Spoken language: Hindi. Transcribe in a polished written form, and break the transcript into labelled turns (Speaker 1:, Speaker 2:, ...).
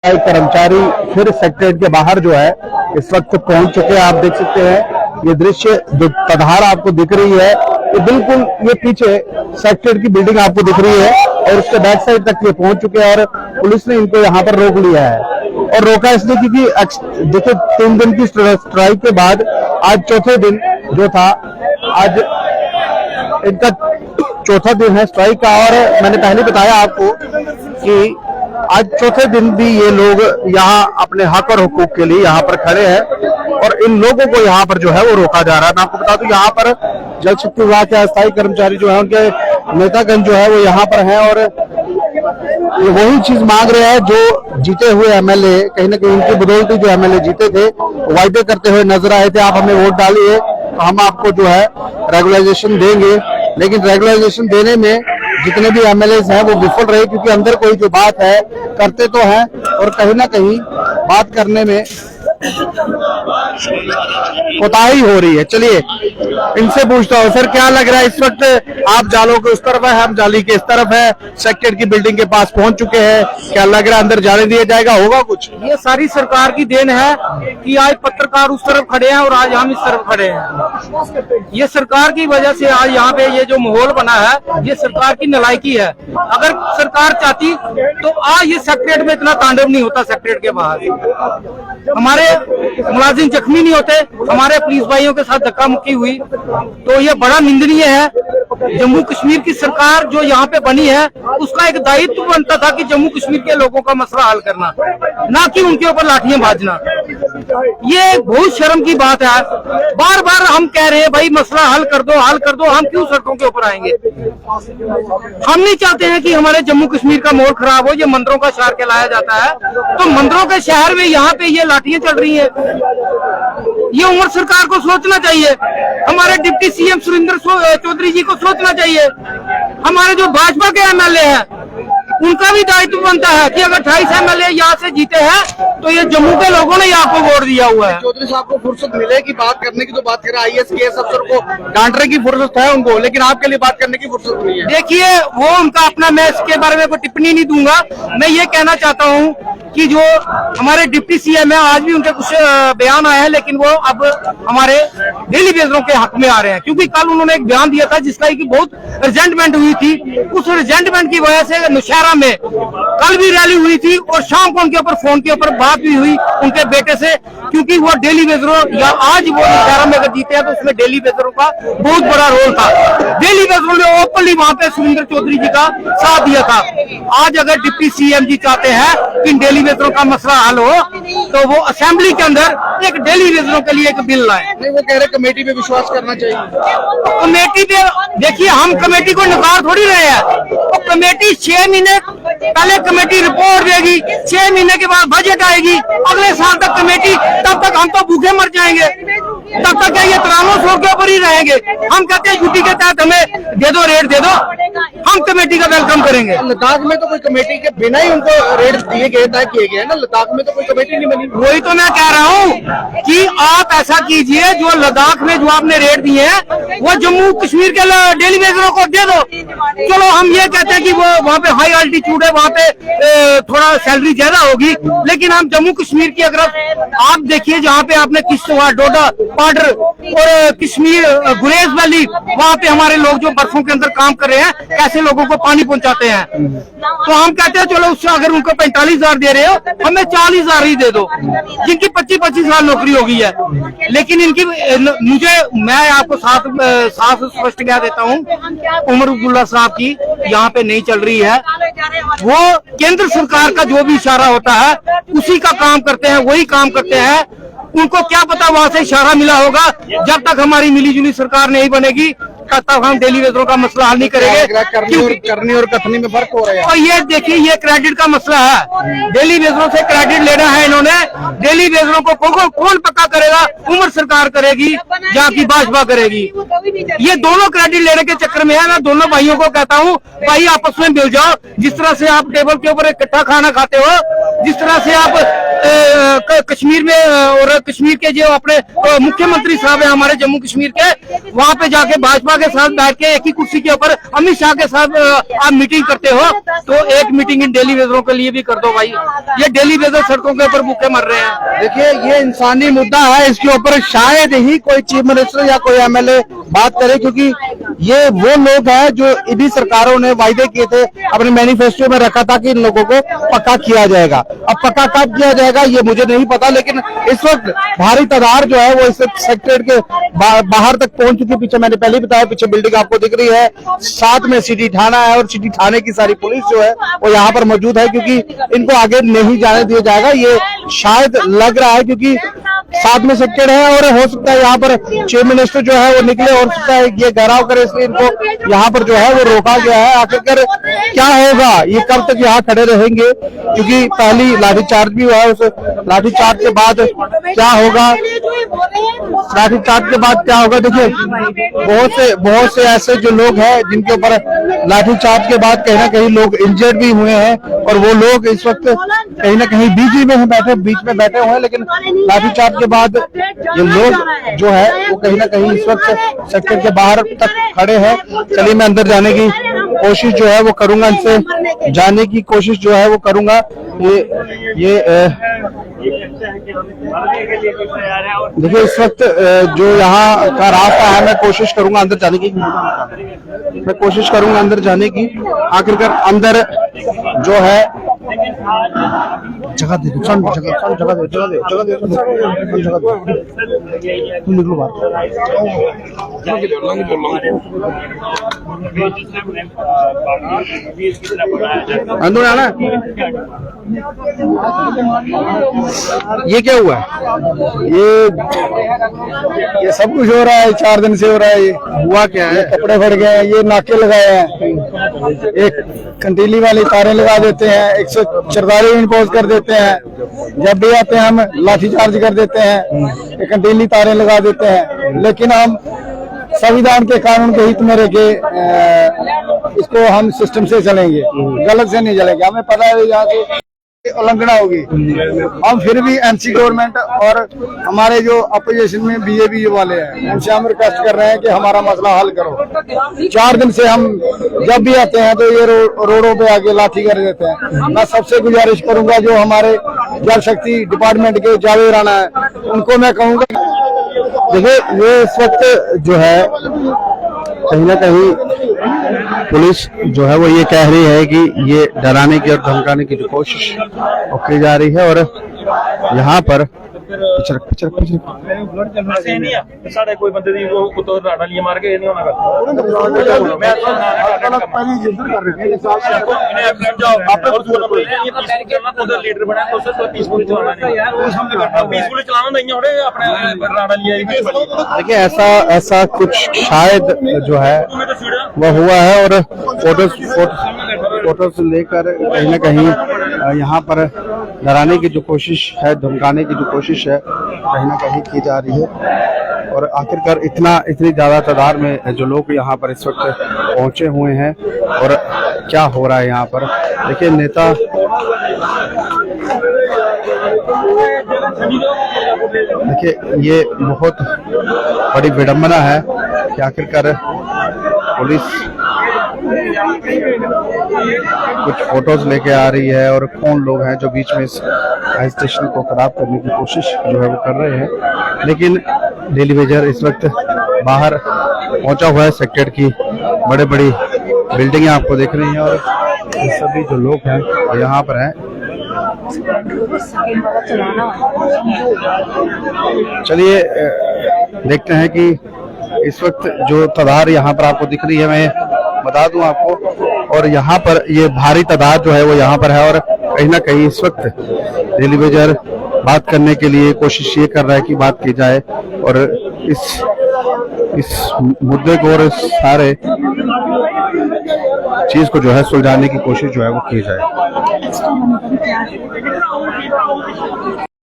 Speaker 1: कर्मचारी फिर सेक्रेटरीट के बाहर जो है इस वक्त पहुंच चुके हैं। आप देख सकते हैं ये दृश्य जो तधार आपको दिख रही है ये बिल्कुल ये पीछे सेक्रेटरीट की बिल्डिंग आपको दिख रही है और उसके बैक साइड तक ये पहुंच चुके हैं और पुलिस ने इनको यहाँ पर रोक लिया है। और रोका इसलिए क्योंकि देखिए 3 दिन की स्ट्राइक के बाद आज चौथे दिन जो था, आज इनका चौथा दिन है स्ट्राइक का। और मैंने पहले बताया आपको कि आज चौथे दिन भी ये लोग यहाँ अपने हक और हुकूक के लिए यहाँ पर खड़े हैं और इन लोगों को यहाँ पर जो है वो रोका जा रहा है। मैं आपको बता दूं यहाँ पर जल शक्ति विभाग के अस्थायी कर्मचारी जो है उनके नेतागण जो है वो यहाँ पर हैं और ये वही चीज मांग रहे हैं जो जीते हुए एमएलए कहीं ना कहीं उनकी बदौलती जो एमएलए जीते थे वायदे करते हुए नजर आए थे। आप हमें वोट डालिए तो हम आपको जो है रेगुलाइजेशन देंगे, लेकिन रेगुलाइजेशन देने में जितने भी एमएलए हैं वो विफल रहे क्योंकि अंदर कोई जो बात है करते तो हैं और कहीं ना कहीं बात करने में कोताही हो रही है। चलिए इनसे पूछता हूँ, सर क्या लग रहा है इस वक्त आप जालों के उस तरफ है, हम जाली के इस तरफ है, सेक्रेटरीट की बिल्डिंग के पास पहुंच चुके हैं, क्या लग रहा है अंदर जाने दिया जाएगा, होगा कुछ?
Speaker 2: ये सारी सरकार की देन है कि आज पत्रकार उस तरफ खड़े हैं और आज हम इस तरफ खड़े हैं। ये सरकार की वजह से आज यहाँ पे ये जो माहौल बना है ये सरकार की नालायकी है। अगर सरकार चाहती तो आज ये सेक्रेटरीट में इतना तांडव नहीं होता। सेक्रेटरीट के बाहर हमारे मुलाजिम जख्मी नहीं होते, हमारे पुलिस भाइयों के साथ धक्का मुक्की हुई, तो ये बड़ा निंदनीय है। जम्मू कश्मीर की सरकार जो यहाँ पे बनी है उसका एक दायित्व बनता था कि जम्मू कश्मीर के लोगों का मसला हल करना, ना कि उनके ऊपर लाठियां भाजना। ये बहुत शर्म की बात है। बार बार हम कह रहे हैं भाई मसला हल कर दो, हल कर दो, हम क्यों सड़कों के ऊपर आएंगे? हम नहीं चाहते हैं कि हमारे जम्मू कश्मीर का माहौल खराब हो। ये मंदिरों का शहर कहलाया जाता है, तो मंदिरों के शहर में यहाँ पे ये लाठियां चल रही है। ये उमर सरकार को सोचना चाहिए, हमारे डिप्टी सीएम सुरेंद्र चौधरी जी को सोचना चाहिए, हमारे जो भाजपा के एमएलए हैं उनका भी दायित्व बनता है कि अगर 28 एमएलए यहाँ से जीते हैं तो ये जम्मू के लोगों ने यहाँ को वोट दिया हुआ है।
Speaker 1: चौधरी साहब को फुर्सत मिलेगी बात करने की तो बात करें, आईएएस केएस अफसर को डांटने की फुर्सत है उनको, लेकिन आपके लिए बात करने की फुर्सत नहीं है।
Speaker 2: देखिए वो उनका अपना, मैं इसके बारे में कोई टिप्पणी नहीं दूंगा। मैं ये कहना चाहता हूँ कि जो हमारे डिप्टी सीएम है आज भी उनके कुछ बयान आए हैं, लेकिन वो अब हमारे डेली बेजरों के हक में आ रहे हैं, क्योंकि कल उन्होंने एक बयान दिया था जिसका कि बहुत रिजेंटमेंट हुई थी। उस रिजेंटमेंट की वजह से नौशहरा में कल भी रैली हुई थी और शाम को उनके ऊपर फोन के ऊपर बात भी हुई उनके बेटे से, क्योंकि वो डेली बेजरों या आज वो नौशहरा में अगर जीते हैं तो उसमें डेली बेजरों का बहुत बड़ा रोल था। डेली बेजरों ने ओपनली वहां पे सुरेंद्र चौधरी जी का साथ दिया था। आज अगर डिप्टी सीएम जी चाहते हैं कि डेली बेजरों का मसला हल हो तो वो असेंबली के अंदर एक डेली बेजरों के लिए एक बिल लाए।
Speaker 1: नहीं, वो कह रहे कमेटी पे विश्वास करना चाहिए।
Speaker 2: कमेटी पे देखिए, हम कमेटी को नकार थोड़ी रहे हैं। तो कमेटी 6 महीने पहले कमेटी रिपोर्ट देगी, 6 महीने के बाद बजट आएगी, अगले साल तक कमेटी, तब तक हम तो भूखे मर जाएंगे, तब तक ये तरानों सौ के ऊपर ही रहेंगे। हम कहते हैं ड्यूटी के तहत हमें दे दो, रेट दे दो, हम कमेटी का वेलकम करेंगे।
Speaker 1: लद्दाख में तो कोई कमेटी के बिना ही उनको रेट दिए गए, तय किए गए ना, लद्दाख में तो कोई कमेटी नहीं बनी।
Speaker 2: वही तो मैं कह रहा हूँ कि आप ऐसा कीजिए, जो लद्दाख में जो आपने रेट दिए हैं वो जम्मू कश्मीर के डेली बेजरों को दे दो। चलो हम ये कहते हैं कि वो वहाँ पे हाई अल्टीट्यूड है, वहाँ पे थोड़ा सैलरी ज्यादा होगी, लेकिन हम जम्मू कश्मीर की अगर आप देखिए जहाँ पे आपने किश्तवाड़, डोडा, पाडर और कश्मीर गुरेज वैली, वहाँ पे हमारे लोग जो बर्फों के अंदर काम कर रहे हैं कैसे लोगों को पानी पहुँचाते हैं, तो हम कहते हैं चलो उससे अगर उनको 45,000 दे रहे हो हमें 40,000 ही दे दो, जिनकी 25-25 साल नौकरी हो गई है। लेकिन इनकी मैं आपको साफ स्पष्ट कह देता हूँ, उमर अब्दुल्ला साहब की यहाँ पे नहीं चल रही है। वो केंद्र सरकार का जो भी इशारा होता है उसी का काम करते हैं, वही काम करते हैं। उनको क्या पता वहां से इशारा मिला होगा। जब तक हमारी मिलीजुली सरकार नहीं बनेगी तब तक हम डेली वेजरों का मसला हल नहीं करेंगे।
Speaker 1: करनी और कथनी में फर्क हो रहा है।
Speaker 2: और ये देखिए, ये क्रेडिट का मसला है, डेली वेजरों से क्रेडिट लेना है इन्होंने। डेली वेजरों को कौन पक्का करेगा? उमर सरकार करेगी या कि भाजपा करेगी? ये दोनों क्रेडिट लेने के चक्कर में है। मैं दोनों भाइयों को कहता हूँ, भाई आपस में मिल जाओ। जिस तरह से आप टेबल के ऊपर इकट्ठा खाना खाते हो, जिस तरह से आप कश्मीर में और कश्मीर के जो अपने मुख्यमंत्री साहब है हमारे जम्मू कश्मीर के, वहाँ पे जाके भाजपा के साथ बैठ के एक ही कुर्सी के ऊपर अमित शाह के साथ आप मीटिंग करते हो, तो एक मीटिंग इन डेली वेजरों के लिए भी कर दो भाई। ये डेली वेजर सड़कों के ऊपर भूखे मर रहे हैं।
Speaker 1: देखिए ये इंसानी मुद्दा है, इसके ऊपर शायद ही कोई चीफ मिनिस्टर या कोई एमएलए बात करे, क्योंकि ये वो लोग हैं जो इन्हीं सरकारों ने वायदे किए थे, अपने मैनिफेस्टो में रखा था कि इन लोगों को पक्का किया जाएगा। अब पक्का कब किया जाएगा ये मुझे नहीं पता, लेकिन इस वक्त भारी तादाद जो है वो इस सेक्रेटरीट के बाहर तक पहुंच चुकी है। पीछे मैंने पहले ही बताया, पीछे बिल्डिंग आपको दिख रही है, साथ में सिटी थाना है और सिटी थाने की सारी पुलिस जो है वो यहाँ पर मौजूद है, क्योंकि इनको आगे नहीं जाने दिया जाएगा। ये शायद लग रहा है क्योंकि साथ में सेक्टर है और हो सकता है यहाँ पर चीफ मिनिस्टर जो है वो निकले, हो सकता है ये घेराव करे, इसलिए इनको यहाँ पर जो है वो रोका गया है। आखिरकार क्या होगा, ये कब तक यहाँ खड़े रहेंगे, क्योंकि पहली लाठीचार्ज भी हुआ है, उस लाठीचार्ज के बाद क्या होगा, लाठीचार्ज के बाद क्या होगा। देखिए बहुत से ऐसे जो लोग हैं जिनके ऊपर लाठीचार्ज के बाद कहीं ना कहीं लोग इंजर्ड भी हुए हैं, और वो लोग इस वक्त कहीं ना कहीं बीच में बैठे हुए हैं, लेकिन लाठीचार्ज के बाद ये लोग जो है वो कहीं ना कहीं इस वक्त सेक्टर के बाहर तक खड़े हैं। चलिए मैं अंदर जाने की कोशिश जो है वो करूंगा, इनसे जाने की कोशिश जो है वो करूंगा। ये देखिए इस वक्त जो यहाँ का रास्ता है, मैं कोशिश करूंगा अंदर जाने की, आखिरकार अंदर जो है जगह दे तुम निकलो बाहर। अंदर आना। ये क्या हुआ है? ये सब कुछ हो रहा है, 4 दिन से हो रहा है। ये हुआ क्या है? कपड़े फट गए हैं, ये नाके लगाए हैं, एक कंटीली वाली तारें लगा देते हैं, 144 इम्पोज कर देते हैं, जब भी आते हैं हम लाठीचार्ज कर देते हैं, एक कंटीली तारें लगा देते हैं। लेकिन हम संविधान के कानून के हित में रह के इसको हम सिस्टम से चलेंगे, गलत से नहीं चलेंगे। हमें पता है यहाँ से उल्लंघना होगी, हम फिर भी एनसी गवर्नमेंट और हमारे जो अपोजिशन में बीजेपी वाले हैं उनसे हम रिक्वेस्ट कर रहे हैं कि हमारा मसला हल करो। 4 दिन से हम जब भी आते हैं तो ये रोडों पे आके लाठी कर देते हैं। मैं सबसे गुजारिश करूंगा जो हमारे जल शक्ति डिपार्टमेंट के जावेद राणा है, उनको मैं कहूँगा, देखिए ये इस वक्त जो है कहीं ना कहीं पुलिस जो है वो ये कह रही है कि ये डराने की और धमकाने की जो कोशिश की जा रही है, और यहाँ पर
Speaker 3: कोई बंदे दी कुत्तों राड़ा लिए मार के नहीं होना लीडर बना पीसफुली चलाना नहीं है अपने राड़ा लिए।
Speaker 1: देखिए ऐसा कुछ शायद जो है वो हुआ है, और फोटोज लेकर कहीं ना कहीं यहाँ पर डराने की जो कोशिश है, धमकाने की जो कोशिश है कहीं ना कहीं की जा रही है। और आखिरकार इतनी ज्यादा तादाद में जो लोग यहाँ पर इस वक्त पहुंचे हुए हैं, और क्या हो रहा है यहाँ पर देखिए। नेता देखिए ये बहुत बड़ी विडंबना है कि आखिरकार पुलिस कुछ फोटोज लेके आ रही है, और कौन लोग हैं जो बीच में इस स्टेशन को खराब करने की कोशिश जो है वो कर रहे हैं। लेकिन डेली वेजर इस वक्त बाहर पहुंचा हुआ है, सेक्टर की बड़े बड़ी बिल्डिंगें आपको दिख रही हैं, और ये सभी जो लोग हैं वो यहाँ पर हैं। चलिए देखते हैं कि इस वक्त जो तादाद यहाँ पर आपको दिख रही है, मैं बता दूं आपको, और यहाँ पर ये भारी तादाद जो है वो यहाँ पर है, और कहीं ना कहीं इस वक्त डेली वेजर बात करने के लिए कोशिश ये कर रहा है कि बात की जाए, और इस मुद्दे को और इस सारे चीज को जो है सुलझाने की कोशिश जो है वो की जाए।